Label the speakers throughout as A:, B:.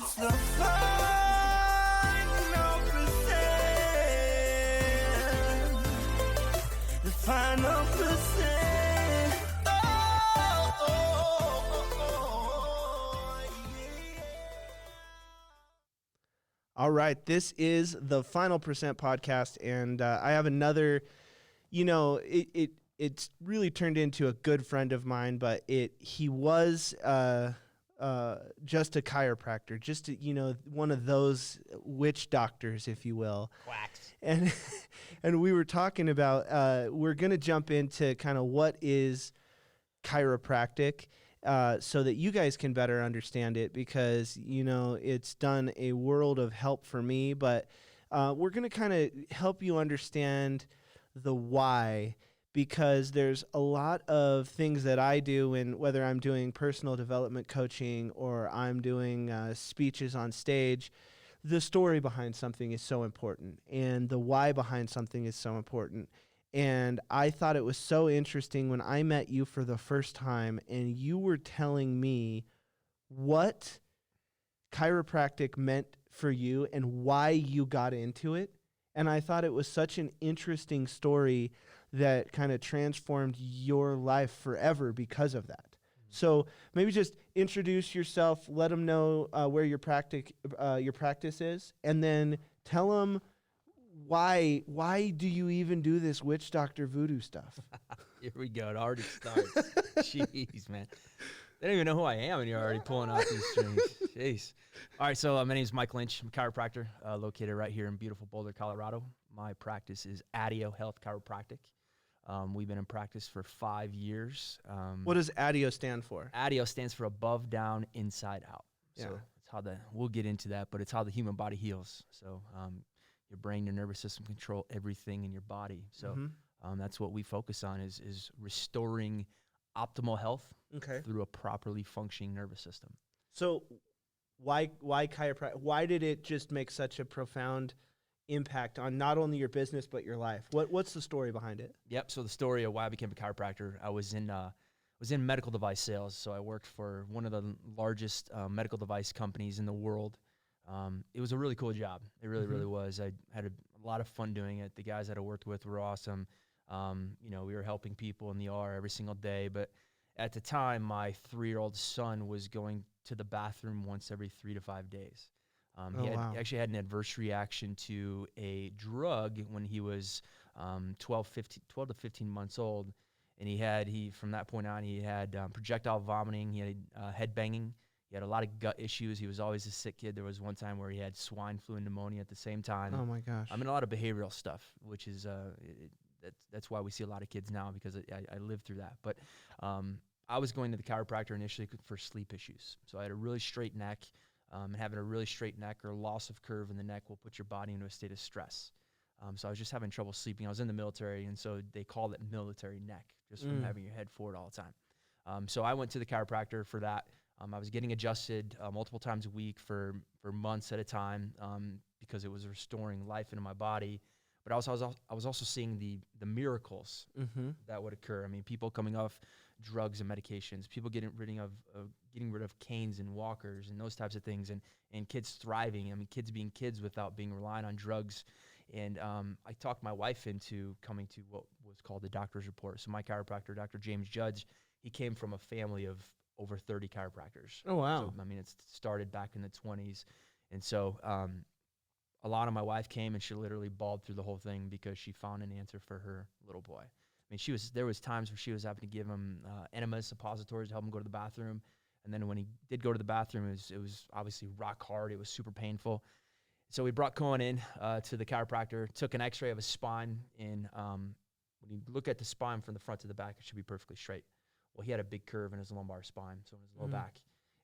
A: It's the final percent. The final percent.
B: All right, this is the Final Percent podcast, and I have another. It's really turned into a good friend of mine, but he was just a chiropractor, just one of those witch doctors, if you will.
C: Quacks.
B: And and we were talking about we're going to jump into kind of what is chiropractic. So that you guys can better understand it, because it's done a world of help for me, but we're going to kind of help you understand the why, because there's a lot of things that I do, and whether I'm doing personal development coaching or I'm doing speeches on stage, the story behind something is so important, and the why behind something is so important. And I thought it was so interesting when I met you for the first time and you were telling me what chiropractic meant for you and why you got into it. And I thought it was such an interesting story that kind of transformed your life forever because of that. So maybe just introduce yourself, let them know where your practice is, and then tell them why do you even do this witch doctor voodoo stuff?
C: Here we go. It already starts. Jeez, man. They don't even know who I am, and you're already pulling out these strings. Jeez. All right, so my name is Mike Lynch. I'm a chiropractor located right here in beautiful Boulder, Colorado. My practice is Adio Health Chiropractic. We've been in practice for 5 years.
B: What does Adio stand for?
C: Adio stands for above, down, inside, out. So
B: Yeah.
C: it's how we'll get into that, but it's how the human body heals. So your brain, your nervous system control everything in your body. So that's what we focus on is restoring optimal health through a properly functioning nervous system.
B: So why chiropractic? Why did it just make such a profound impact on not only your business but your life? What's the story behind it?
C: Yep. So the story of why I became a chiropractor, I was in medical device sales. So I worked for one of the largest medical device companies in the world. It was a really cool job. It really, really was. I had a lot of fun doing it. The guys that I worked with were awesome. We were helping people in the ER every single day. But at the time, my 3-year-old son was going to the bathroom once every 3 to 5 days. He actually had an adverse reaction to a drug when he was 12 to 15 months old. And from that point on, he had projectile vomiting. He had head banging. He had a lot of gut issues. He was always a sick kid. There was one time where he had swine flu and pneumonia at the same time.
B: Oh my gosh.
C: I mean, a lot of behavioral stuff, which is that's why we see a lot of kids now, because I lived through that. But I was going to the chiropractor initially for sleep issues. So I had a really straight neck, and having a really straight neck or loss of curve in the neck will put your body into a state of stress. So I was just having trouble sleeping. I was in the military, and so they call it military neck, just from having your head forward all the time. So I went to the chiropractor for that. I was getting adjusted multiple times a week for months at a time because it was restoring life into my body. But I was also seeing the miracles that would occur. I mean, people coming off drugs and medications, people getting rid of canes and walkers and those types of things, and kids thriving. I mean, kids being kids without being reliant on drugs. And I talked my wife into coming to what was called the doctor's report. So my chiropractor, Dr. James Judge, he came from a family of over 30 chiropractors.
B: Oh, wow.
C: So, I mean, it started back in the 20s. And so Alana, my wife, came and she literally bawled through the whole thing because she found an answer for her little boy. I mean, there was times where she was having to give him enemas, suppositories to help him go to the bathroom. And then when he did go to the bathroom, it was obviously rock hard. It was super painful. So we brought Cohen in to the chiropractor, took an x-ray of his spine. And when you look at the spine from the front to the back, it should be perfectly straight. Well, he had a big curve in his lumbar spine, so in his low back.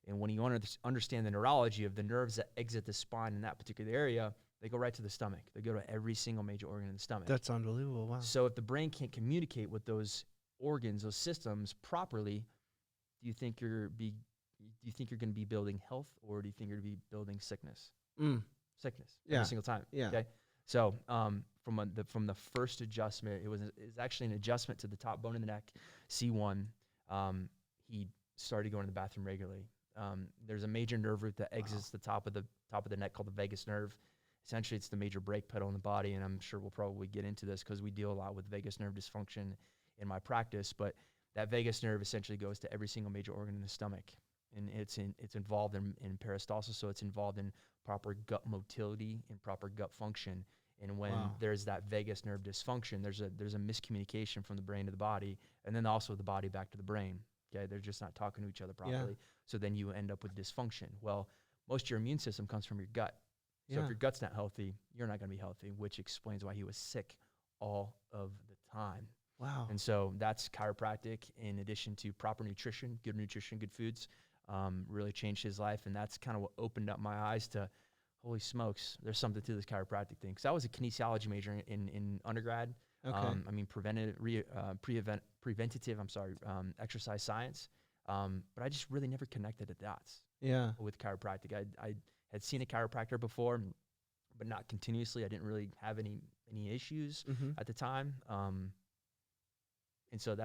C: And when you understand the neurology of the nerves that exit the spine in that particular area, they go right to the stomach. They go to every single major organ in the stomach.
B: That's unbelievable. Wow.
C: So if the brain can't communicate with those organs, those systems properly, do you think you're going to be building health, or do you think you're going to be building sickness? Sickness.
B: Yeah.
C: Every single time.
B: Yeah.
C: Okay. So from the first adjustment, it was actually an adjustment to the top bone in the neck, C1. He started going to the bathroom regularly. There's a major nerve root that exits the top of the neck called the vagus nerve. Essentially, it's the major brake pedal in the body, and I'm sure we'll probably get into this because we deal a lot with vagus nerve dysfunction in my practice. But that vagus nerve essentially goes to every single major organ in the stomach, and it's involved in peristalsis, so it's involved in proper gut motility and proper gut function. And when there's that vagus nerve dysfunction, there's a miscommunication from the brain to the body, and then also the body back to the brain. Okay, they're just not talking to each other properly. So then you end up with dysfunction. Well, most of your immune system comes from your gut. So if your gut's not healthy, you're not going to be healthy, which explains why he was sick all of the time.
B: Wow.
C: And so that's chiropractic, in addition to proper nutrition, good foods, really changed his life. And that's kind of what opened up my eyes to, holy smokes, there's something to this chiropractic thing. Because I was a kinesiology major in undergrad.
B: Okay.
C: I mean, preventative exercise science. But I just really never connected the dots with chiropractic. I had seen a chiropractor before, but not continuously. I didn't really have any issues at the time. And so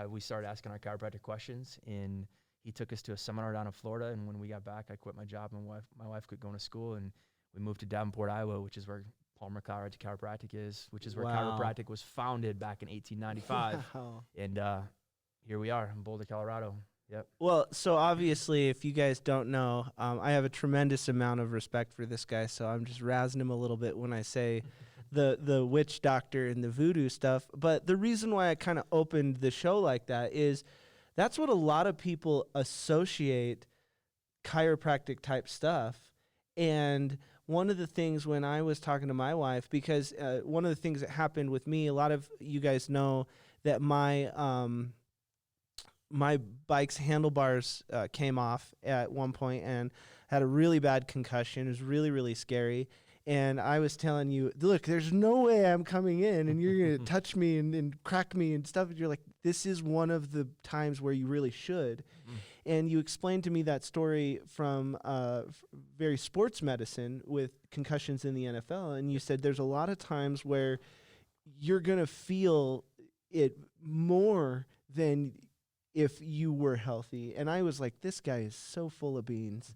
C: we started asking our chiropractic questions, and he took us to a seminar down in Florida. And when we got back, I quit my job. My wife quit going to school, and we moved to Davenport, Iowa, which is where Palmer, Colorado Chiropractic is, which is where chiropractic was founded back in 1895.
B: Wow.
C: And here we are in Boulder, Colorado. Yep.
B: Well, so obviously, if you guys don't know, I have a tremendous amount of respect for this guy, so I'm just razzing him a little bit when I say the witch doctor and the voodoo stuff. But the reason why I kind of opened the show like that is that's what a lot of people associate chiropractic type stuff. And one of the things when I was talking to my wife, because one of the things that happened with me, a lot of you guys know that my bike's handlebars came off at one point and had a really bad concussion. It was really, really scary. And I was telling you, look, there's no way I'm coming in and you're going to touch me and crack me and stuff. And you're like, this is one of the times where you really should. And you explained to me that story from very sports medicine with concussions in the NFL. And you said there's a lot of times where you're going to feel it more than if you were healthy. And I was like, this guy is so full of beans.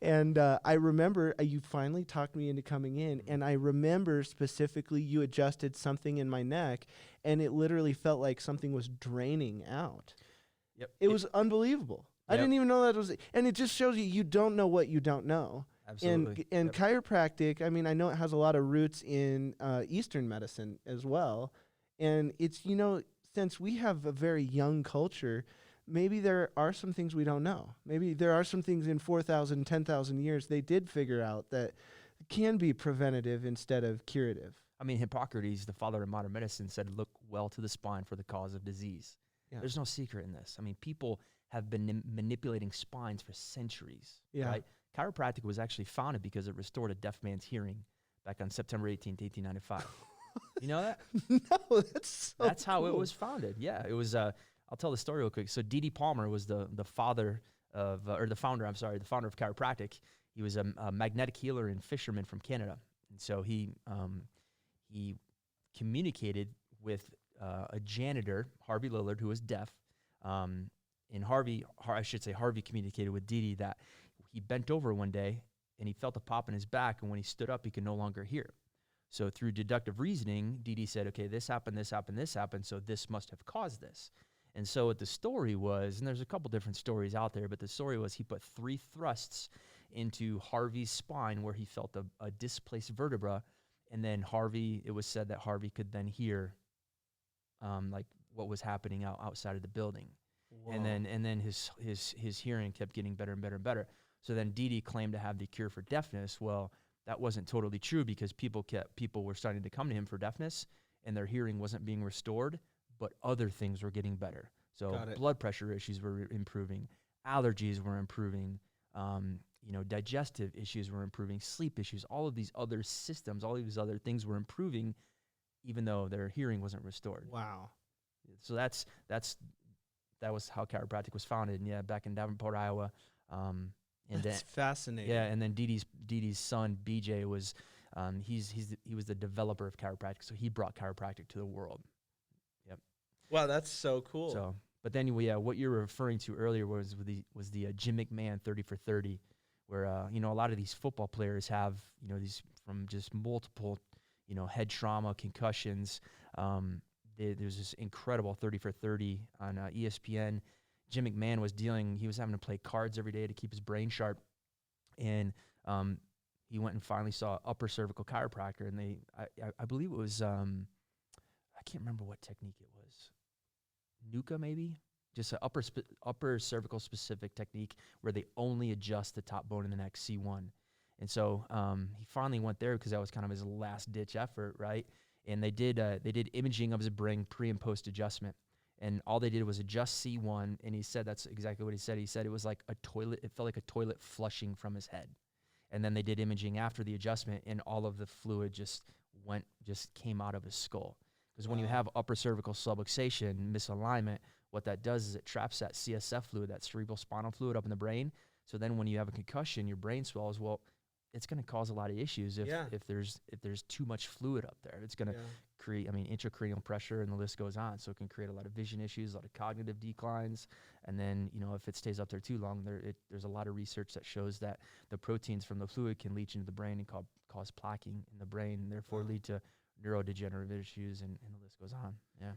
B: And I remember you finally talked me into coming in, and I remember specifically you adjusted something in my neck, and it literally felt like something was draining out.
C: Yep.
B: It was unbelievable. Yep. I didn't even know that was, and it just shows you don't know what you don't know.
C: Absolutely.
B: And chiropractic, I mean, I know it has a lot of roots in Eastern medicine as well. And it's, since we have a very young culture, maybe there are some things we don't know. Maybe there are some things in 4,000, 10,000 years they did figure out that can be preventative instead of curative.
C: I mean, Hippocrates, the father of modern medicine, said, look well to the spine for the cause of disease. Yeah. There's no secret in this. I mean, people have been manipulating spines for centuries.
B: Yeah.
C: Right? Chiropractic was actually founded because it restored a deaf man's hearing back on September 18th, 1895. You know that?
B: No, that's
C: how it was founded. Yeah, it was. I'll tell the story real quick. So D.D. Palmer was the founder of the founder of chiropractic. He was a magnetic healer and fisherman from Canada, and so he communicated with a janitor, Harvey Lillard, who was deaf. And Harvey communicated with Dee that he bent over one day and he felt a pop in his back, and when he stood up, he could no longer hear. So through deductive reasoning, Dee said, okay, this happened, so this must have caused this. And so what the story was, and there's a couple different stories out there, but the story was he put 3 thrusts into Harvey's spine where he felt a displaced vertebra, and then it was said that Harvey could then hear like what was happening outside of the building. Whoa. And then his hearing kept getting better and better and better. So then Dee claimed to have the cure for deafness. Well, that wasn't totally true because people were starting to come to him for deafness, and their hearing wasn't being restored, but other things were getting better. So blood pressure issues were improving, allergies were improving, digestive issues were improving, sleep issues, all of these other systems, all of these other things were improving, even though their hearing wasn't restored.
B: Wow.
C: So that was how chiropractic was founded. And yeah, back in Davenport, Iowa. And
B: that's fascinating.
C: Yeah, and then Dee Dee's son BJ was he was the developer of chiropractic, so he brought chiropractic to the world. Yep.
B: Wow, that's so cool.
C: So, But then, what you were referring to earlier was the Jim McMahon 30 for 30, where a lot of these football players have these from just multiple head trauma, concussions. There's this incredible 30 for 30 on ESPN. Jim McMahon he was having to play cards every day to keep his brain sharp, and he went and finally saw an upper cervical chiropractor, and I believe it was I can't remember what technique it was. Nuka, maybe? Just an upper cervical specific technique where they only adjust the top bone in the neck, C1. And so he finally went there because that was kind of his last ditch effort, right? And they did imaging of his brain pre and post adjustment. And all they did was adjust C1, and he said that's exactly what he said. He said it was like a toilet. It felt like a toilet flushing from his head. And then they did imaging after the adjustment, and all of the fluid just came out of his skull. Because when you have upper cervical subluxation, misalignment, what that does is it traps that CSF fluid, that cerebral spinal fluid, up in the brain. So then when you have a concussion, your brain swells. Well, it's going to cause a lot of issues if there's too much fluid up there. It's going to create, intracranial pressure, and the list goes on. So it can create a lot of vision issues, a lot of cognitive declines. And then, if it stays up there too long, there's a lot of research that shows that the proteins from the fluid can leach into the brain and cause plaquing in the brain, and therefore lead to neurodegenerative issues, and the list goes on. Yeah.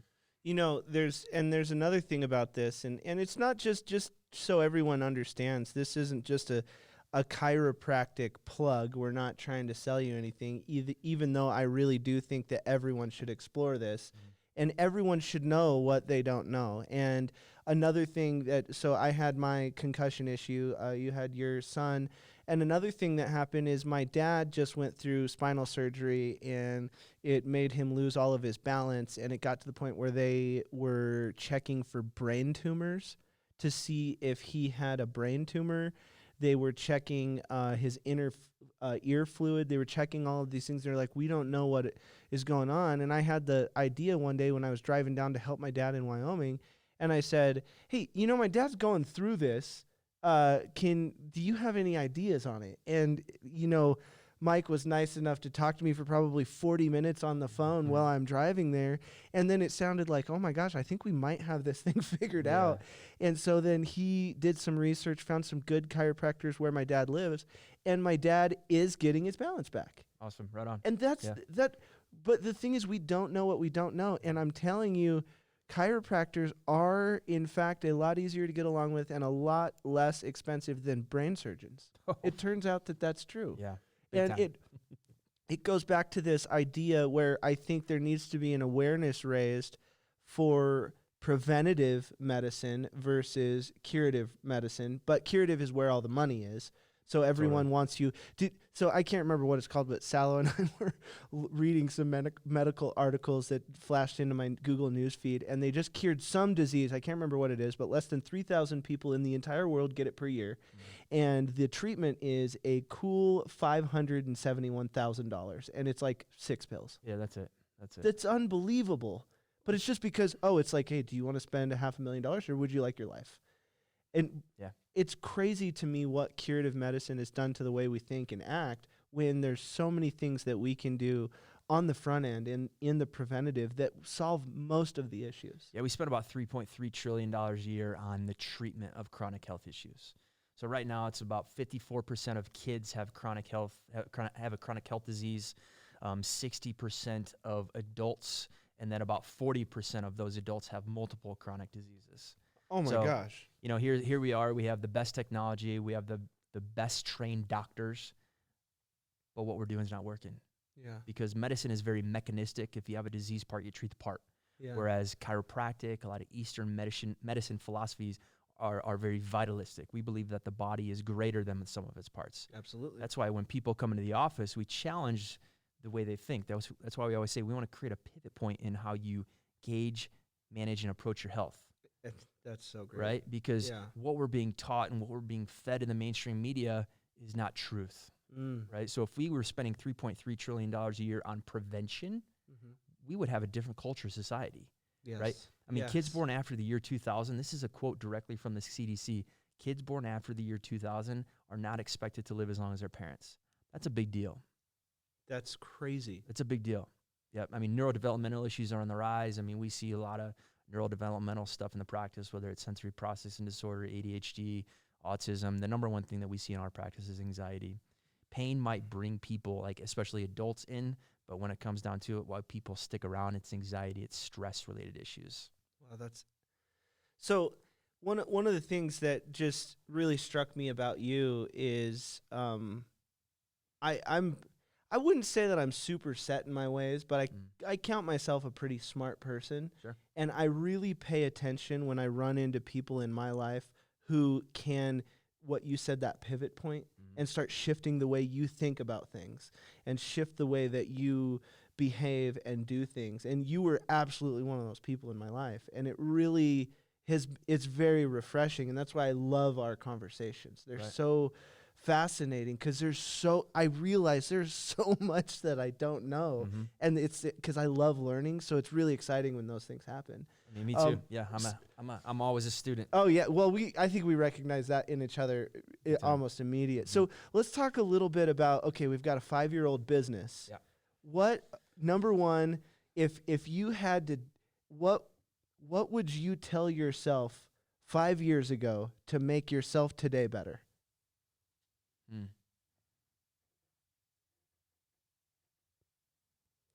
B: There's another thing about this, and it's not just so everyone understands, this isn't just a chiropractic plug. We're not trying to sell you anything, even though I really do think that everyone should explore this, and everyone should know what they don't know. And another thing so I had my concussion issue, you had your son, and another thing that happened is my dad just went through spinal surgery, and it made him lose all of his balance, and it got to the point where they were checking for brain tumors to see if he had a brain tumor. They were checking his inner ear fluid. They were checking all of these things. They're like, we don't know what is going on. And I had the idea one day when I was driving down to help my dad in Wyoming, and I said, hey, my dad's going through this. Do you have any ideas on it? And, Mike was nice enough to talk to me for probably 40 minutes on the phone while I'm driving there. And then it sounded like, oh my gosh, I think we might have this thing figured out. And so then he did some research, found some good chiropractors where my dad lives, and my dad is getting his balance back.
C: Awesome. Right on.
B: And that's that. But the thing is, we don't know what we don't know. And I'm telling you, chiropractors are, in fact, a lot easier to get along with and a lot less expensive than brain surgeons. It turns out that that's true.
C: Yeah.
B: And it goes back to this idea where I think there needs to be an awareness raised for preventative medicine versus curative medicine. But curative is where all the money is. So everyone wants you to. So I can't remember what it's called, but Salo and I were reading some medical articles that flashed into my Google News feed, and they just cured some disease. I can't remember what it is, but less than 3,000 people in the entire world get it per year. And the treatment is a cool $571,000, and it's like 6 pills.
C: Yeah, that's it.
B: That's unbelievable. But it's just because, it's like, hey, do you want to spend $500,000 or would you like your life? And it's crazy to me what curative medicine has done to the way we think and act when there's so many things that we can do on the front end and in the preventative that solve most of the issues.
C: Yeah, we spend about $3.3 trillion a year on the treatment of chronic health issues. So right now it's about 54% of kids have have a chronic health disease, 60% of adults, and then about 40% of those adults have multiple chronic diseases.
B: Oh my gosh.
C: Here we are. We have the best technology. We have the best trained doctors. But what we're doing is not working.
B: Yeah.
C: Because medicine is very mechanistic. If you have a disease part, you treat the part.
B: Yeah.
C: Whereas chiropractic, a lot of Eastern medicine philosophies are very vitalistic. We believe that the body is greater than the sum of its parts.
B: Absolutely.
C: That's why when people come into the office, we challenge the way they think. That's why we always say we want to create a pivot point in how you gauge, manage, and approach your health.
B: That's so great.
C: Right? Because what we're being taught and what we're being fed in the mainstream media is not truth. Right? So if we were spending $3.3 trillion a year on prevention, we would have a different culture society.
B: Yes.
C: Right? Kids born after the year 2000, this is a quote directly from the CDC, kids born after the year 2000 are not expected to live as long as their parents. That's a big deal.
B: That's crazy.
C: It's a big deal. Yep. Neurodevelopmental issues are on the rise. We see a lot of neurodevelopmental stuff in the practice, whether it's sensory processing disorder, ADHD, autism. The number one thing that we see in our practice is anxiety. Pain might bring people, like especially adults, in, but when it comes down to it, why people stick around, it's anxiety, it's stress-related issues.
B: Well, that's so. One of the things that just really struck me about you is I wouldn't say that I'm super set in my ways, but I count myself a pretty smart person.
C: Sure.
B: And I really pay attention when I run into people in my life who can, what you said, that pivot point, and start shifting the way you think about things and shift the way that you behave and do things. And you were absolutely one of those people in my life. And it really it's very refreshing. And that's why I love our conversations. They're so fascinating because I realize there's so much that I don't know, and it's because I love learning. So it's really exciting when those things happen.
C: I mean, me too. Yeah, I'm always a student.
B: Oh yeah, well I think we recognize that in each other almost immediate. So let's talk a little bit about, okay, we've got a 5-year-old business.
C: Yeah.
B: What, number one, if you had to, what would you tell yourself 5 years ago to make yourself today better?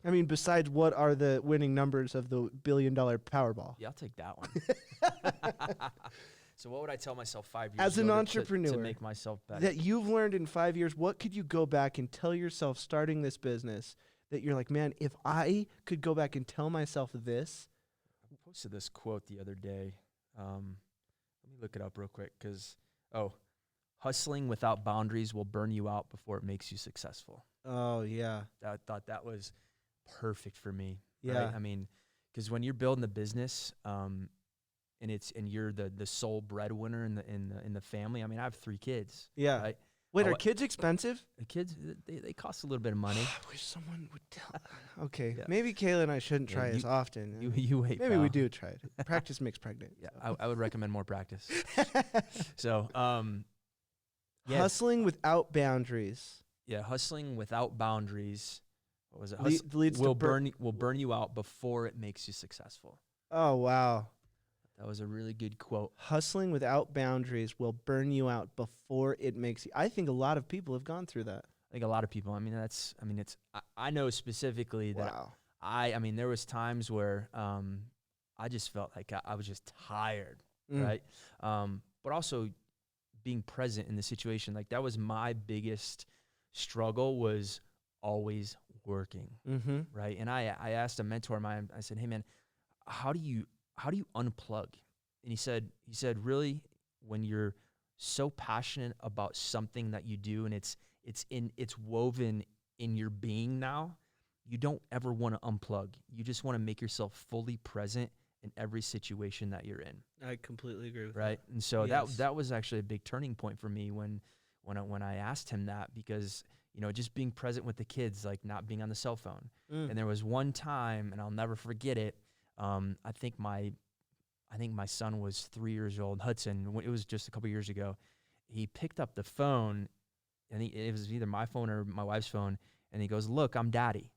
B: I mean, besides what are the winning numbers of the $1 billion Powerball?
C: Yeah, I'll take that one. So what would I tell myself 5 years
B: as
C: ago
B: an entrepreneur
C: to make myself better?
B: That you've learned in 5 years? What could you go back and tell yourself starting this business that you're like, man, if I could go back and tell myself this?
C: I posted this quote the other day. Let me look it up real quick because, hustling without boundaries will burn you out before it makes you successful.
B: Oh, yeah.
C: I thought that was perfect for me.
B: Yeah.
C: Right? I mean, because when you're building a business, and you're the sole breadwinner in the family. I mean, I have 3 kids.
B: Yeah.
C: Right?
B: Wait, are kids expensive?
C: The kids, they cost a little bit of money.
B: I wish someone would tell. Okay,
C: Yeah.
B: maybe Kayla and I shouldn't try as often.
C: You wait.
B: Maybe
C: pal.
B: we do try it. Practice makes pregnant.
C: Yeah, so. I would recommend more practice. So,
B: hustling without boundaries.
C: Yeah, hustling without boundaries. What was it?
B: Will
C: burn you out before it makes you successful.
B: Oh, wow.
C: That was a really good quote.
B: Hustling without boundaries will burn you out before it makes you. I think a lot of people have gone through that.
C: I think a lot of people. I mean, I know specifically that.
B: Wow.
C: I mean, there was times where I just felt like I was just tired, right? But also being present in the situation. Like that was my biggest struggle, was always working, right? And I asked a mentor of mine, I said, hey man, how do you unplug? And he said, really, when you're so passionate about something that you do and it's woven in your being now, you don't ever want to unplug. You just want to make yourself fully present in every situation that you're in.
B: I completely agree with
C: right?
B: that.
C: And so
B: Yes.
C: that was actually a big turning point for me when I asked him that, because just being present with the kids, like not being on the cell phone. And there was one time, and I'll never forget it. I think my son was 3 years old, Hudson. It was just a couple years ago. He picked up the phone, and it was either my phone or my wife's phone, and he goes, "Look, I'm daddy,"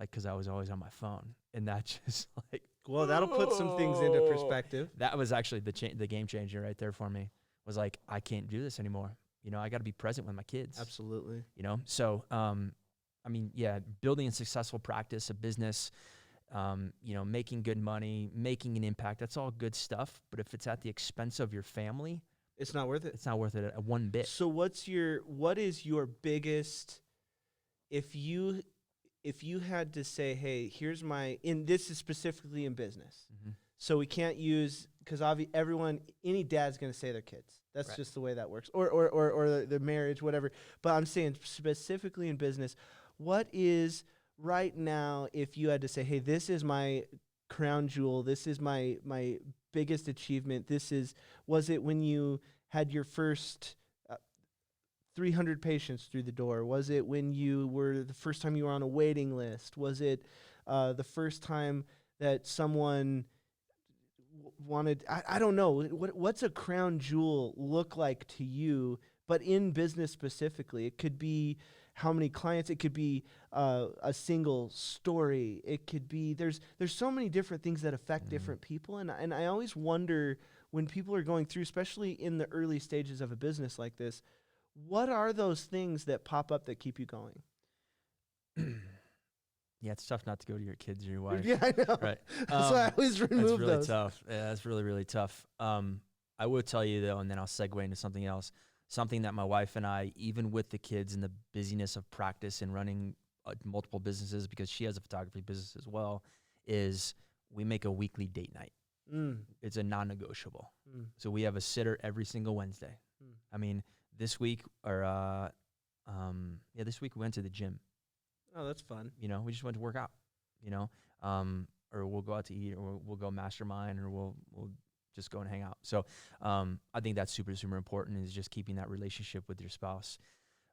C: like because I was always on my phone, and that just like.
B: Well, that'll put some things into perspective.
C: That was actually the game changer right there for me. Was like, I can't do this anymore. I got to be present with my kids.
B: Absolutely.
C: So I mean, yeah, building a successful practice, a business, making good money, making an impact, that's all good stuff. But if it's at the expense of your family,
B: it's not worth it.
C: It's not worth it one bit.
B: So what is your biggest, if you had to say, hey, here's this is specifically in business. So we can't use, because any dad's going to say their kids. That's just the way that works. Or the marriage, whatever. But I'm saying specifically in business, what is right now, if you had to say, hey, this is my crown jewel, this is my biggest achievement, was it when you had your first 300 patients through the door? Was it when the first time you were on a waiting list? Was it the first time that someone wanted, I don't know, what's a crown jewel look like to you, but in business specifically? It could be how many clients. It could be a single story. It could be there's so many different things that affect different people, and I always wonder when people are going through, especially in the early stages of a business like this, what are those things that pop up that keep you going?
C: Yeah, it's tough not to go to your kids or your wife.
B: Yeah, I know.
C: Right.
B: So I always remove
C: That's really
B: those.
C: tough. Yeah, that's really, really tough. I will tell you, though, and then I'll segue into something else, something that my wife and I, even with the kids and the busyness of practice and running multiple businesses, because she has a photography business as well, is we make a weekly date night. It's a non-negotiable. So we have a sitter every single Wednesday. I mean, this week, this week we went to the gym.
B: Oh, that's fun.
C: You know, we just went to work out, you know, or we'll go out to eat, or we'll go mastermind, or we'll just go and hang out. So I think that's super, super important, is just keeping that relationship with your spouse.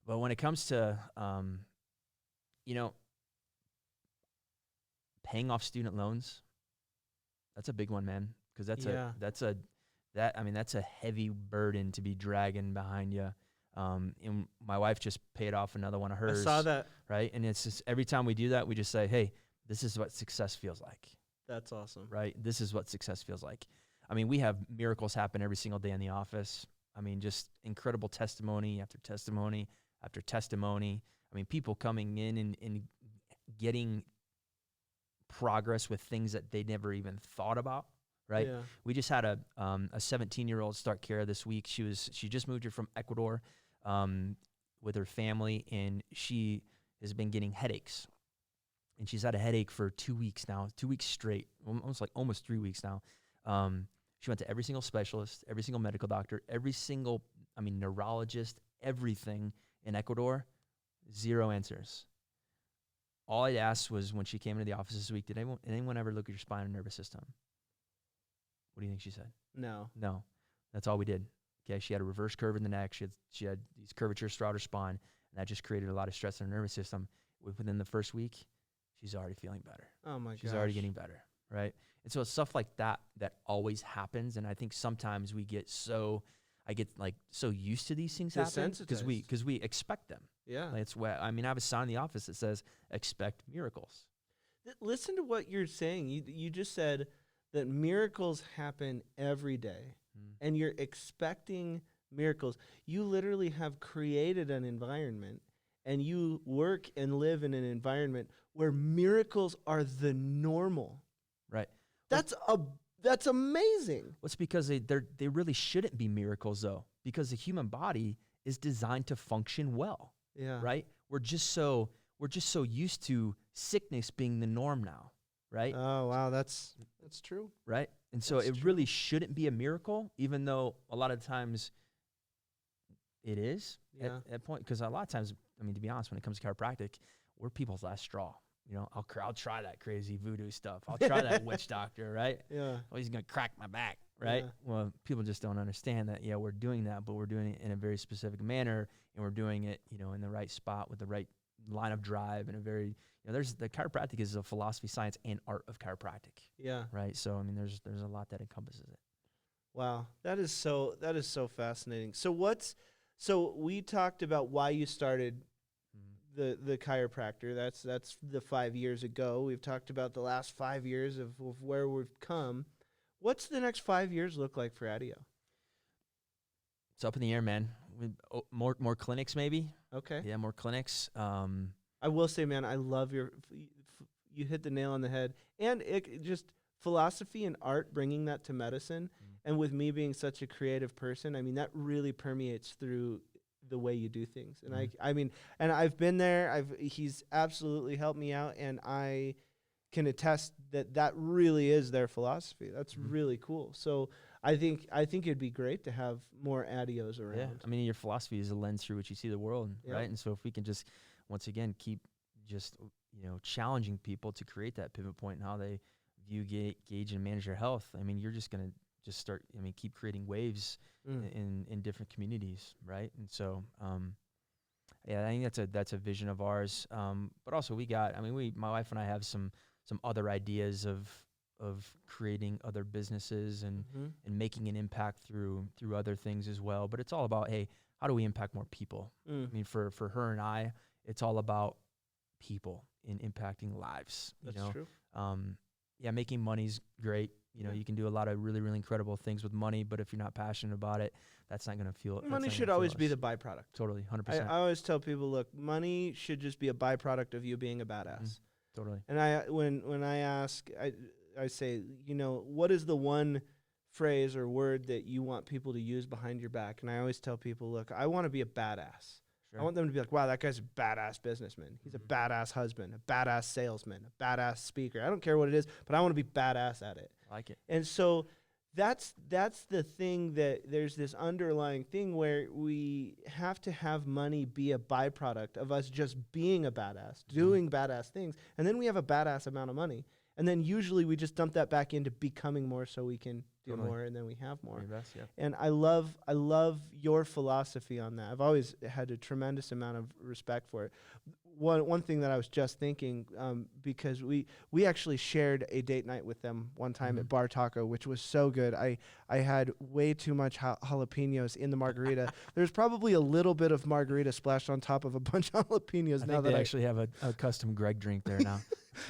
C: But when it comes to, paying off student loans, that's a big one, man, because that's a heavy burden to be dragging behind you. And my wife just paid off another one of hers.
B: I saw that.
C: Right. And it's just every time we do that, we just say, hey, this is what success feels like.
B: That's awesome.
C: Right. This is what success feels like. I mean, we have miracles happen every single day in the office. I mean, just incredible testimony after testimony after testimony. I mean, people coming in and getting progress with things that they never even thought about. Right.
B: Yeah.
C: We just had a 17-year-old start care this week. She just moved here from Ecuador with her family, and she has been getting headaches. And she's had a headache for 2 weeks now, 2 weeks straight, almost 3 weeks now. She went to every single specialist, every single medical doctor, every single, neurologist, everything in Ecuador, zero answers. All I asked was, when she came into the office this week, did anyone ever look at your spine and nervous system? What do you think she said?
B: No.
C: That's all we did. Okay, she had a reverse curve in the neck. She had these curvatures throughout her spine, and that just created a lot of stress in her nervous system. Within the first week, she's already feeling better.
B: Oh my gosh.
C: She's already getting better, right? And so it's stuff like that always happens, and I think sometimes I get so used to these things happening because we expect them.
B: Yeah.
C: It's where I have a sign in the office that says expect miracles.
B: Listen to what you're saying. You just said that miracles happen every day, and you're expecting miracles. You literally have created an environment, and you work and live in an environment where miracles are the normal.
C: Right.
B: That's amazing.
C: Well, it's because they really shouldn't be miracles, though, because the human body is designed to function well.
B: Yeah.
C: Right. We're just so used to sickness being the norm now. Right.
B: Oh wow, that's true.
C: Right. And so it really shouldn't be a miracle, even though a lot of times it is at point. Because a lot of times, to be honest, when it comes to chiropractic, we're people's last straw. I'll try that crazy voodoo stuff. I'll try that witch doctor, right?
B: Yeah.
C: Oh, he's gonna crack my back, right?
B: Yeah.
C: Well, people just don't understand that. Yeah, we're doing that, but we're doing it in a very specific manner, and we're doing it, in the right spot with the right line of drive, and a very, there's the chiropractic is a philosophy, science, and art of chiropractic.
B: Yeah.
C: Right. So there's a lot that encompasses it.
B: Wow, that is so fascinating. So we talked about why you started the chiropractor. That's the 5 years ago. We've talked about the last 5 years of where we've come. What's the next 5 years look like for Adio?
C: It's up in the air, man. More clinics, maybe.
B: Okay.
C: Yeah, more clinics.
B: I will say, man, I love you hit the nail on the head. And it just philosophy and art, bringing that to medicine. And with me being such a creative person, that really permeates through the way you do things. And and I've been there. He's absolutely helped me out, and I can attest that really is their philosophy. That's really cool. So I think it'd be great to have more Adios around.
C: Yeah, your philosophy is a lens through which you see the world,
B: Yep.
C: right? And so if we can just, once again, keep just challenging people to create that pivot point in how they view, gauge, and manage their health, you're just gonna just start. Keep creating waves in different communities, right? And so, I think that's a vision of ours. But also we got. My wife and I have some other ideas of creating other businesses and making an impact through other things as well. But it's all about, hey, how do we impact more people? For her and I, it's all about people and impacting lives.
B: That's
C: you know?
B: true.
C: Yeah, making money's great. You know, you can do a lot of really, really incredible things with money, but if you're not passionate about it, that's not going to feel.
B: Money should always be the byproduct.
C: Totally, 100%.
B: I always tell people, look, money should just be a byproduct of you being a badass.
C: Totally.
B: And when I ask, I say, you know, what is the one phrase or word that you want people to use behind your back? And I always tell people, look, I want to be a badass.
C: Sure.
B: I want them to be like, wow, that guy's a badass businessman. He's a badass husband, a badass salesman, a badass speaker. I don't care what it is, but I want to be badass at it.
C: I like it.
B: And so that's the thing, that there's this underlying thing where we have to have money be a byproduct of us just being a badass, doing badass things. And then we have a badass amount of money. And then usually we just dump that back into becoming more so we can do more, and then we have more.
C: Invest, yeah.
B: And I love your philosophy on that. I've always had a tremendous amount of respect for it. One thing that I was just thinking, because we actually shared a date night with them one time at Bar Taco, which was so good. I had way too much jalapenos in the margarita. There's probably a little bit of margarita splashed on top of a bunch of jalapenos.
C: I think they actually have a custom Greg drink there now.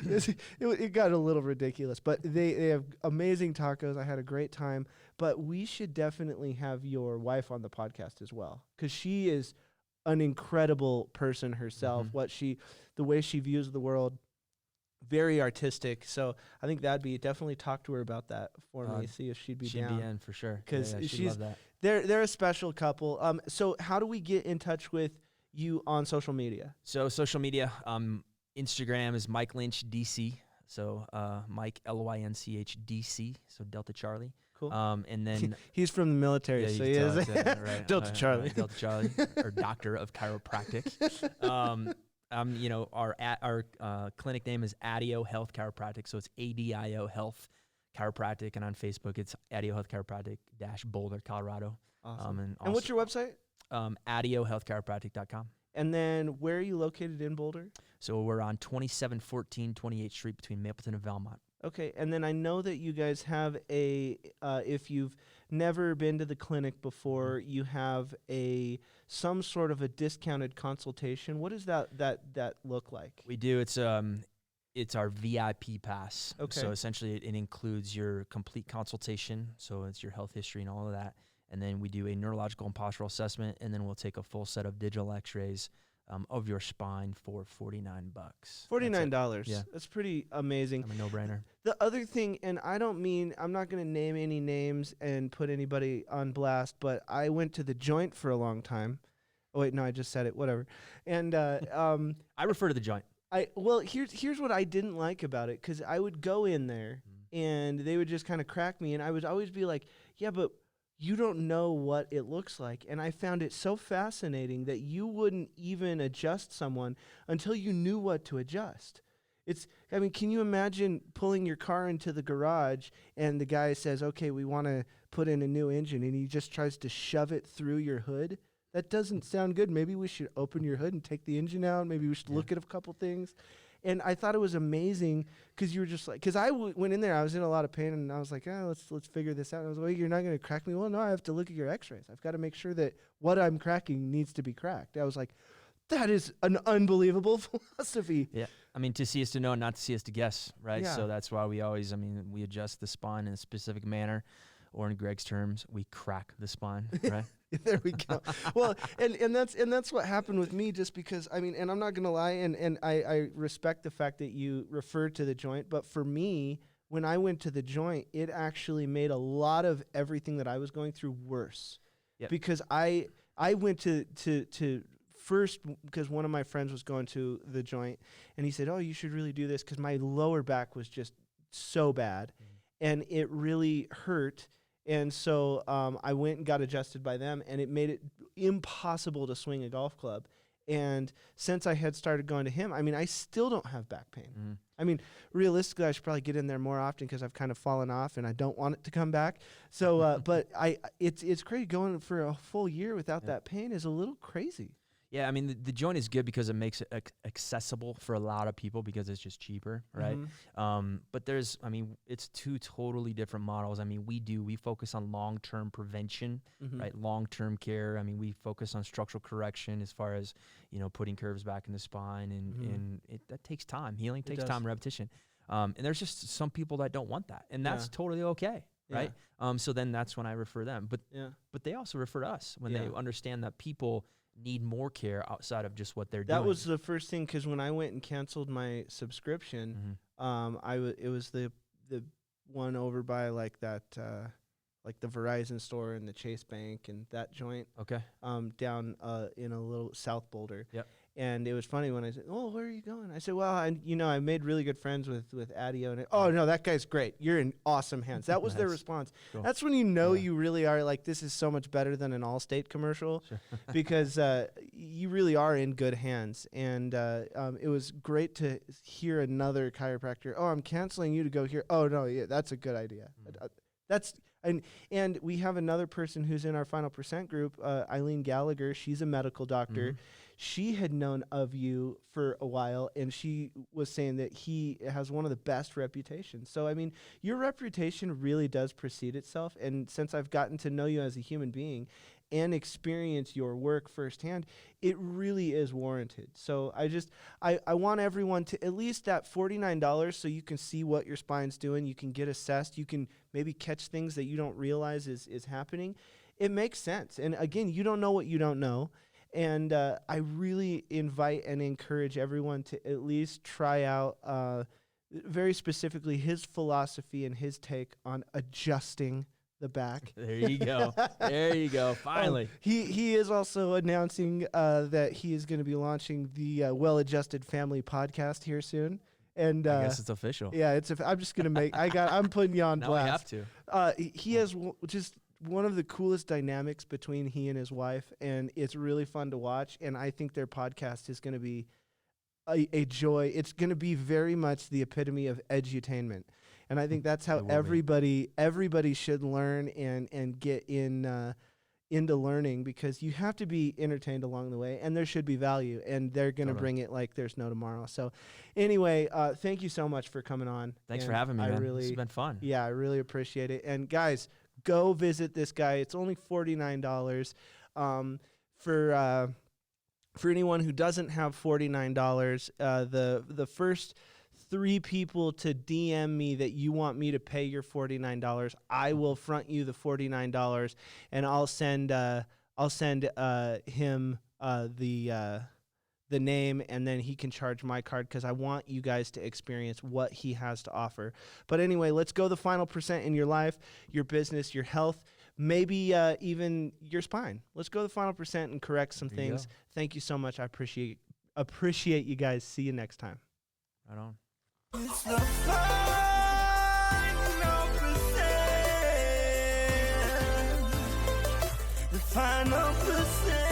B: It got a little ridiculous, but they have amazing tacos. I had a great time, but we should definitely have your wife on the podcast as well, because she is an incredible person herself. The way she views the world, very artistic. So I think that'd be, definitely talk to her about that for me. See if she'd be down.
C: She'd be in for sure,
B: because
C: she'd love that.
B: They're a special couple. So how do we get in touch with you on social media?
C: So social media, Instagram is Mike Lynch DC. So Mike Lynch DC. So Delta Charlie.
B: Cool.
C: And then
B: he's from the military,
C: yeah,
B: so he is
C: right,
B: Delta Charlie.
C: Delta Charlie, or Doctor of Chiropractic. You know, our clinic name is Adio Health Chiropractic, so it's Adio Health Chiropractic, and on Facebook it's Adio Health Chiropractic Boulder, Colorado.
B: Awesome. And what's your website?
C: AdioHealthChiropractic.com.
B: And then where are you located in Boulder?
C: So we're on 2714 28th Street between Mapleton and Valmont.
B: Okay, and then I know that you guys have if you've never been to the clinic before, you have some sort of a discounted consultation. What does that look like?
C: We do. It's our VIP pass.
B: Okay.
C: So essentially it includes your complete consultation. So it's your health history and all of that. And then we do a neurological and postural assessment, and then we'll take a full set of digital x-rays of your spine for $49.
B: $49.
C: Yeah.
B: That's pretty amazing.
C: A no-brainer.
B: The other thing, and I'm not going to name any names and put anybody on blast, but I went to the Joint for a long time. Oh, wait, no, I just said it. Whatever. And
C: I refer to the Joint.
B: Here's what I didn't like about it, because I would go in there and they would just kind of crack me, and I would always be like, yeah, but you don't know what it looks like. And I found it so fascinating that you wouldn't even adjust someone until you knew what to adjust. Can you imagine pulling your car into the garage and the guy says, okay, we want to put in a new engine, and he just tries to shove it through your hood? That doesn't sound good. Maybe we should open your hood and take the engine out. Maybe we should look at a couple things. And I thought it was amazing, because you were just like, because I went in there, I was in a lot of pain, and I was like, let's figure this out. And I was like, you're not going to crack me? Well, no, I have to look at your x-rays. I've got to make sure that what I'm cracking needs to be cracked. I was like, that is an unbelievable philosophy.
C: Yeah. To see is to know, and not to see is to guess, right?
B: Yeah.
C: So that's why we always, we adjust the spine in a specific manner, or in Greg's terms, we crack the spine, right?
B: There we go. Well, and that's what happened with me, just because, and I'm not going to lie, and I respect the fact that you referred to the Joint, but for me, when I went to the Joint, it actually made a lot of everything that I was going through worse.
C: Yep.
B: Because I went to first, because one of my friends was going to the Joint, and he said, oh, you should really do this, because my lower back was just so bad, and it really hurt. And so I went and got adjusted by them, and it made it impossible to swing a golf club. And since I had started going to him, I still don't have back pain. Realistically, I should probably get in there more often, because I've kind of fallen off, and I don't want it to come back. So, but it's crazy. Going for a full year without that pain is a little crazy.
C: Yeah, I mean, the joint is good because it makes it accessible for a lot of people because it's just cheaper, right? But there's, I mean, it's two totally different models. I mean, we focus on long-term prevention, right? Long-term care. I mean, we focus on structural correction as far as, you know, putting curves back in the spine, and that takes time. Healing takes time, repetition. And there's just some people that don't want that, and that's totally okay, right? So then that's when I refer them. But they also refer to us when they understand that people need more care outside of just what they're doing.
B: That was the first thing, because when I went and canceled my subscription, it was the one over by like that like the Verizon store and the Chase Bank and that joint.
C: Okay.
B: Down in a little South Boulder.
C: Yep.
B: And it was funny when I said, "Oh, where are you going?" I said, "Well, I made really good friends with Adio." And oh no, that guy's great. You're in awesome hands. That was their response. Cool. That's when you know you really are like, this is so much better than an Allstate commercial, because you really are in good hands. And it was great to hear another chiropractor. Oh, I'm canceling you to go here. Oh no, yeah, that's a good idea. And we have another person who's in our Final Percent group, Eileen Gallagher. She's a medical doctor. She had known of you for a while, and she was saying that he has one of the best reputations. So, I mean, your reputation really does precede itself. And since I've gotten to know you as a human being and experience your work firsthand, it really is warranted. So I want everyone to at least that $49 so you can see what your spine's doing. You can get assessed. You can maybe catch things that you don't realize is happening. It makes sense. And again, you don't know what you don't know. And I really invite and encourage everyone to at least try out very specifically his philosophy and his take on adjusting the back.
C: There you go. There you go. Finally.
B: He is also announcing that he is going to be launching the Well-Adjusted Family podcast here soon. And
C: I guess it's official.
B: Yeah, I'm just going to I'm putting you on
C: now
B: blast.
C: We have to.
B: He has just one of the coolest dynamics between he and his wife, and it's really fun to watch. And I think their podcast is going to be a joy. It's going to be very much the epitome of edutainment. And I think that's how everybody should learn and get into learning, because you have to be entertained along the way, and there should be value, and they're going to bring it like there's no tomorrow. So anyway, thank you so much for coming on.
C: Thanks for having me, man. It's been fun.
B: Yeah, I really appreciate it. And guys, go visit this guy. It's only $49. For anyone who doesn't have $49, the first 3 people to DM me that you want me to pay your $49, I will front you the $49, and I'll send him the name, and then he can charge my card, because I want you guys to experience what he has to offer. But anyway, let's go the final percent in your life, your business, your health, maybe even your spine. Let's go the final percent and correct some things. Thank you so much. I appreciate you guys. See you next time.
C: Right on.
A: It's the final percent. The final percent.